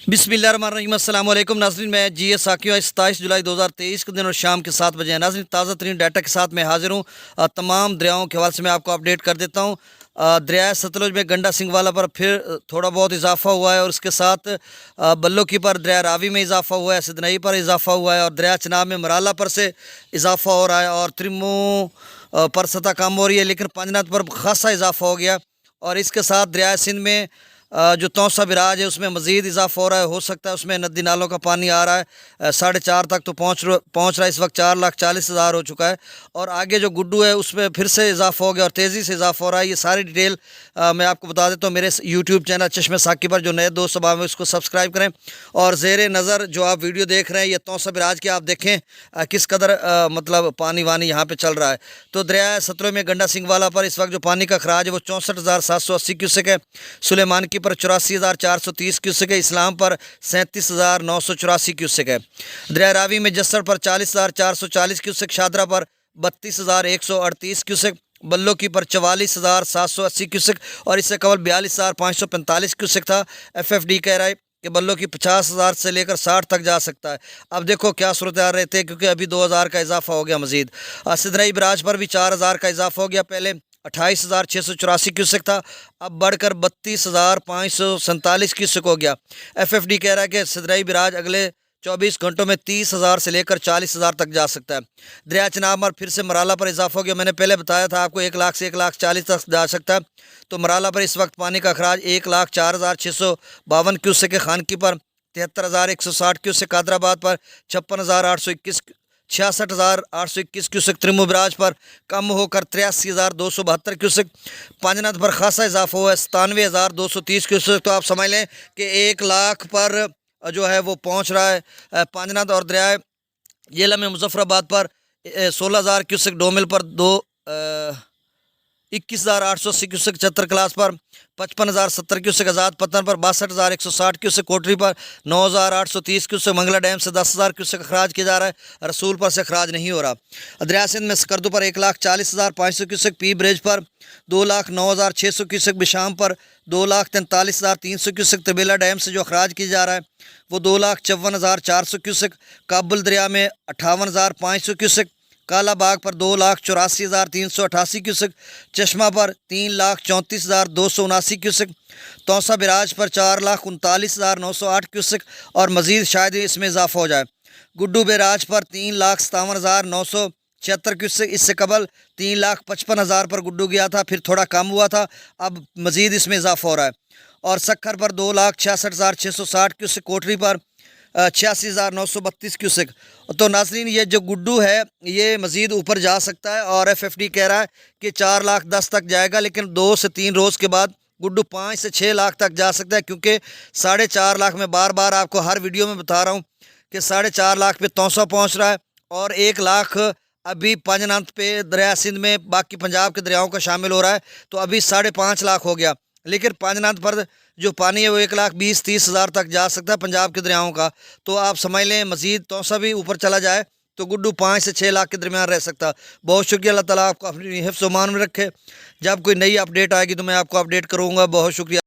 बिस्मिल्लाहिर्रहमानिर्रहीम। अस्सलाम वालेकुम नाज़रीन, मैं जी एस साकियो। 27 जुलाई 2023 के दिन और शाम के 7 बजे हैं नाज़रीन। ताज़ा तरीन डाटा के साथ मैं हाजिर हूँ। तमाम दरियाओं के हवाले से मैं आपको अपडेट कर देता हूँ। दरिया सतलुज में गंडा सिंगवाला पर फिर थोड़ा बहुत इजाफा हुआ है और उसके साथ बल्लोकी पर दरिया रावी में इजाफा हुआ है, सिदनई पर इजाफा हुआ है और दरिया चनाब में मराला पर से इजाफा हो रहा है और त्रिमो पर सतह कम हो रही है, लेकिन पंजनाथ पर खासा इजाफा हो गया। और इसके साथ दरिया सिंध में जो तौसा बिराज है उसमें मज़ीद इजाफा हो रहा है। हो सकता है उसमें नदी नालों का पानी आ रहा है 4.5 तक तो पहुँच रहा है। इस वक्त 4,40,000 हो चुका है और आगे जो गुड्डू है उसमें फिर से इजाफा हो गया और तेज़ी से इजाफा हो रहा है। ये सारी डिटेल मैं आपको बता देता हूँ मेरे यूट्यूब चैनल चश्मे साकी पर। जो नए दोस्त अब उसको सब्सक्राइब करें और ज़ेर नज़र जो आप वीडियो देख रहे हैं ये तौसा बिराज के आप देखें किस कदर मतलब पानी वानी यहाँ पर चल रहा है। तो दरिया सतलुज में गंडा सिंगवाला पर इस वक्त जो पानी का खराज है वो 64,780 क्यूसेक है। सुलेमान की पर 84,430 क्यूसेक है। इस्लाम पर 37,984 क्यूसेक है। दरिया रावी में जस्सर पर 40,440 क्यूसेक, शादरा पर 32,138 क्यूसेक, बल्लो की पर 44,780 क्यूसेक और इससे कबल 42,545 क्यूसेक था। FFD कह रहा है कि बल्लो की 50,000 से लेकर 60 तक जा सकता है। अब देखो क्या सूरत हाल रहते हैं, क्योंकि अभी 2,000 का इजाफा हो गया मजीद। सिदनई बराज पर भी 4,000 का इजाफा हो गया। पहले 28,684 क्यूसेक था, अब बढ़कर 32,547 क्यूसेक हो गया। FFD कह रहा है कि सिदनई बराज अगले 24 घंटों में 30,000 से लेकर 40,000 तक जा सकता है। दरिया चनाब पर फिर से मराला पर इजाफा हो गया। मैंने पहले बताया था आपको 1 लाख से 1,40,000 तक जा सकता है। तो मराला पर इस वक्त पानी का अखराज 1,04,652 क्यूसेक है। खानकी पर 73,160 क्यूसेक, कादराबाद पर 56,821, 66,821 क्यूसेक, त्रिमो बराज पर कम होकर 83,272 क्यूसेक, पांजनाथ पर खासा इजाफा हुआ है 97,230 क्यूसेक। तो आप समझ लें कि 1 लाख पर जो है वो पहुंच रहा है पांजनाथ। और दरिया येला में मुजफ्फराबाद पर 16,000 क्यूसेक, डोमिल पर 21,880 क्यूसेक, चतर क्लास पर 55,070 क्यूसेक, आज़ाद पतन पर 62,160 क्यूसेक, कोटरी पर 9,830 क्यूसेक, मंगला डैम से 10,000 क्यूसेक अखराज किया जा रहा है। रसूल पर से अखराज नहीं हो रहा। दरिया सिंध में स्कर्दू पर 1,40,500 क्यूसेक, पी ब्रिज पर 2,09,600 क्यूसेक, बिशाम पर 2,43,300 क्यूसेक, तबेला डैम से जो अखराज किया जा रहा है वो 2,54,400 क्यूसेक, काबुल दरिया में 58,500 क्यूसेक, काला बाग पर 2,84,388 क्यूसेक, चश्मा पर 3,34,279 क्यूसेक, तौसा बिराज पर 4,39,908 क्यूसेक और मज़ीद शायद इसमें इजाफा हो जाए। गुड्डू बिराज पर 3,57,976 क्यूसेक, इससे कबल 3,55,000 पर गुड्डू गया था, फिर थोड़ा कम हुआ था, अब मज़ीद इसमें इजाफा हो रहा है। और सखर पर 2,66,660 क्यूसेक, कोटरी पर 86,932 क्यूसेक। तो नाजरीन ये जो गुड्डू है ये मज़ीद ऊपर जा सकता है और FFD कह रहा है कि 4,10,000 तक जाएगा, लेकिन 2 से 3 रोज़ के बाद गुड्डू 5 से 6 लाख तक जा सकता है, क्योंकि 4.5 लाख में बार बार आपको हर वीडियो में बता रहा हूँ कि 4.5 लाख पे तौसा पहुँच रहा है और 1 लाख अभी पंजनाथ पे दरिया सिंध में बाकी पंजाब के दरियाओं का शामिल हो रहा है, तो अभी 5.5 लाख हो गया। लेकिन पंजनाथ पर जो पानी है वो 1,20,30,000 तक जा सकता है पंजाब के दरियाओं का। तो आप समझ लें मज़ीद तौसा भी ऊपर चला जाए तो गुड्डू 5 से 6 लाख के दरमियान रह सकता। बहुत शुक्रिया, अल्लाह ताला आपको अपनी हिफ्ज़-ओ-मान में रखे। जब कोई नई अपडेट आएगी तो मैं आपको अपडेट करूँगा। बहुत शुक्रिया।